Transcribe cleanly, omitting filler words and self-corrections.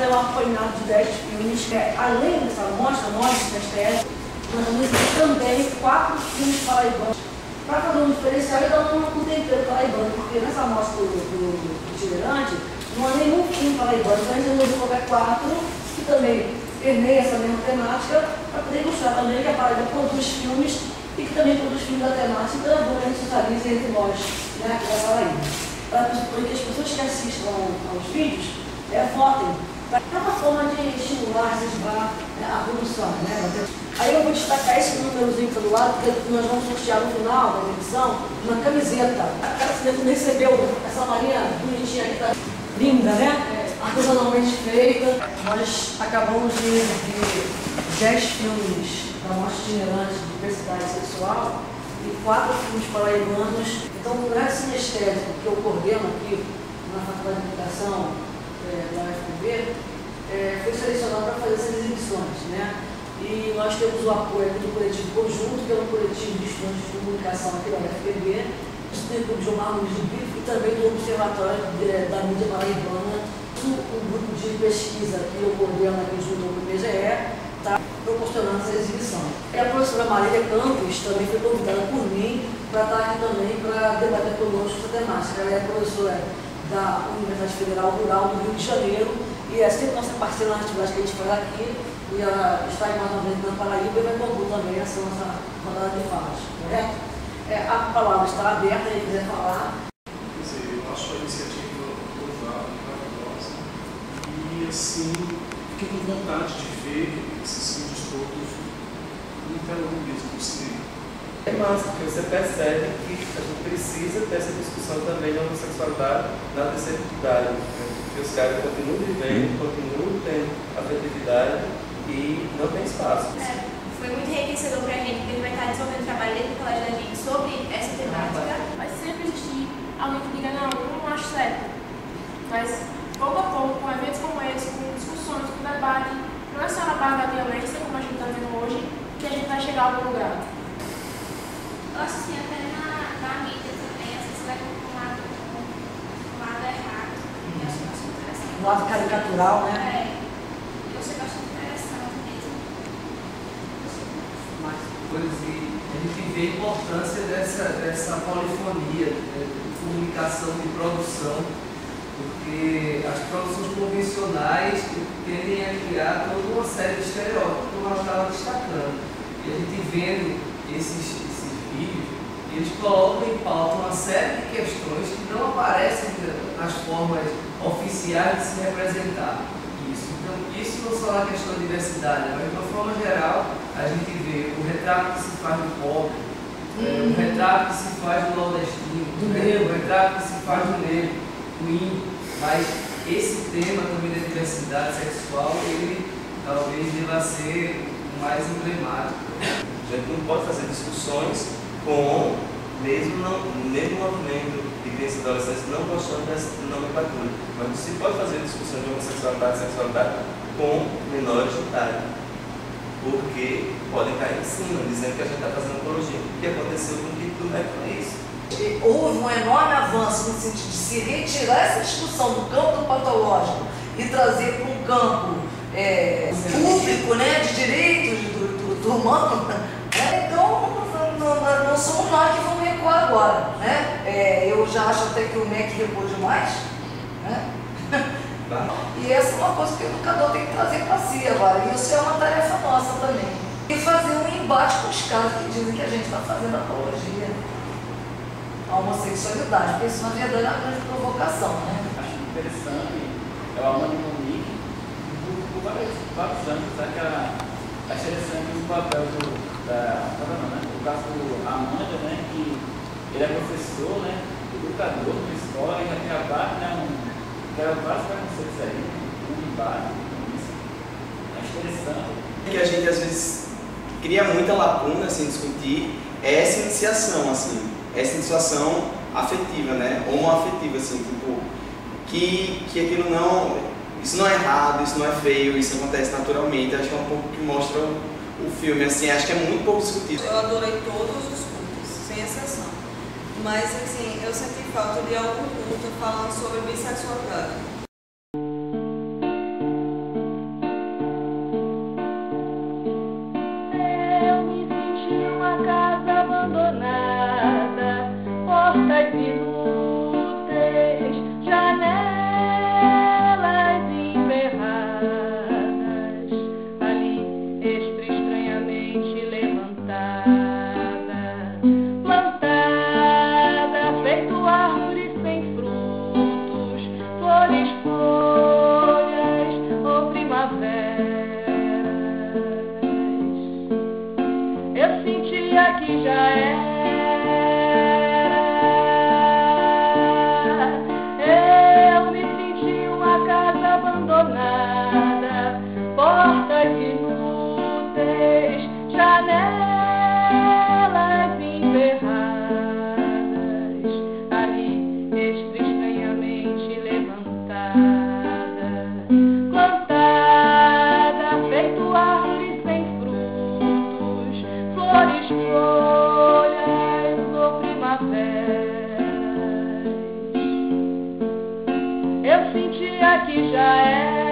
é um apanhado de 10 filmes, que além dessa mostra, nós vamos também 4 filmes paraibanos, para fazer um diferencial e dar um tempero paraibano, porque nessa amostra do itinerante não há nenhum filme paraibano, então a gente resolveu colocar 4 que também permeia essa mesma temática, para poder ilustrar também que a Paraíba produz filmes e que também produz filmes da temática, onde a gente socializa entre nós, né, aqui da Paraíba. Para que as pessoas que assistam aos vídeos votem. É uma forma de estimular, incentivar a produção, né? Aí eu vou destacar esse númerozinho do lado, porque nós vamos sortear no final da edição uma camiseta. A cara recebeu essa marinha bonitinha aqui, tá linda, né? Artesanalmente feita. Nós acabamos de 10 filmes da mostra itinerante de diversidade sexual e 4 filmes paraibanos. Então, o projeto sinestésico que eu coordeno aqui na Faculdade de Comunicação da UFPB, foi selecionado para fazer essas exibições, né? E nós temos o apoio do Coletivo Conjunto, que é um coletivo de estudantes de comunicação aqui da UFPB, do Gilmar Luiz de Brito e também do Observatório da Mídia Paraibana, um grupo de pesquisa que eu coordeno aqui junto ao IBGE, está proporcionando essa exibição. E a professora Marília Campos também foi convidada por mim para estar aqui também para debater conosco essa temática. Ela é professora da Universidade Federal Rural do Rio de Janeiro e é sempre nossa parceira na atividade que a gente faz aqui, e ela está aí mais uma vez na Paraíba e vai compor também essa nossa rodada de falas, correto? A palavra está aberta, quem quiser falar. Eu acho a iniciativa louvável, maravilhosa, e assim, fiquei com vontade de ver esses vídeos todos no telão mesmo do cinema. É massa, porque você percebe que a gente precisa ter essa discussão também da homossexualidade na terceira idade, né? Que os caras continuam vivendo, continuam tendo afetividade e não tem espaço. Foi muito enriquecedor para a gente, porque ele vai estar desenvolvendo trabalho dentro do colégio da gente sobre essa temática. Vai sempre existir alguém que diga, não, eu não acho certo. Mas, pouco a pouco, com eventos como esse, com discussões, com debate, não é só na base da violência, como a gente está vendo hoje, que a gente vai chegar a algum lugar. Eu acho assim, até na mídia também, às vezes vai com um lado errado. Eu acho bastante interessante. Um lado caricatural, né? Eu achei bastante interessante mesmo. Pois a gente vê a importância dessa polifonia, né, de comunicação, de produção, porque as produções convencionais tendem a criar toda uma série de estereótipos, como ela estava destacando. E a gente vendo esses vídeos, eles colocam em pauta uma série de questões que não aparecem nas formas oficiais de se representar isso. Então, isso não só na questão da diversidade, mas de uma forma geral, a gente vê o retrato que se faz do pobre, o retrato que se faz do nordestino, o retrato que se faz do negro, do índio. Mas esse tema também da diversidade sexual, ele talvez deva ser o mais emblemático. A gente não pode fazer discussões com, mesmo no movimento de criança e adolescência, não gostando dessa nomenclatura. Mas se pode fazer discussões de homossexualidade e sexualidade com menores de idade, porque podem cair em cima, dizendo que a gente está fazendo apologia. O que aconteceu com o título é isso. Houve um enorme avanço no sentido de se retirar essa discussão do campo do patológico e trazer para um campo público, né, de direitos do humano. Então, não somos nós que vamos recuar agora. Né? Eu já acho até que o MEC recuou demais. Né? E essa é uma coisa que o educador tem que trazer para si agora. E isso é uma tarefa nossa também. E fazer um embate com os caras que dizem que a gente está fazendo apologia à homossexualidade, porque isso na verdade é uma grande provocação. Né? Acho interessante, é o Amanda Monique, por vários anos, né, que ela está interessante o papel do caso do Amanda, né, que ele é professor, né, educador de escola, e já trabalha, né, vários preconceitos aí, um embate com isso. Acho interessante. Que a gente às vezes cria muita lacuna assim, discutir é essa iniciação, assim, essa iniciação afetiva, né, homoafetiva, assim, tipo, que aquilo não, isso não é errado, isso não é feio, isso acontece naturalmente. Acho que é um pouco que mostra o filme, assim, acho que é muito pouco discutido. Eu adorei todos os cultos, sem exceção. Mas, assim, eu senti falta de algum culto falando sobre bissexualidade. as folhas no primavera, eu sentia que já era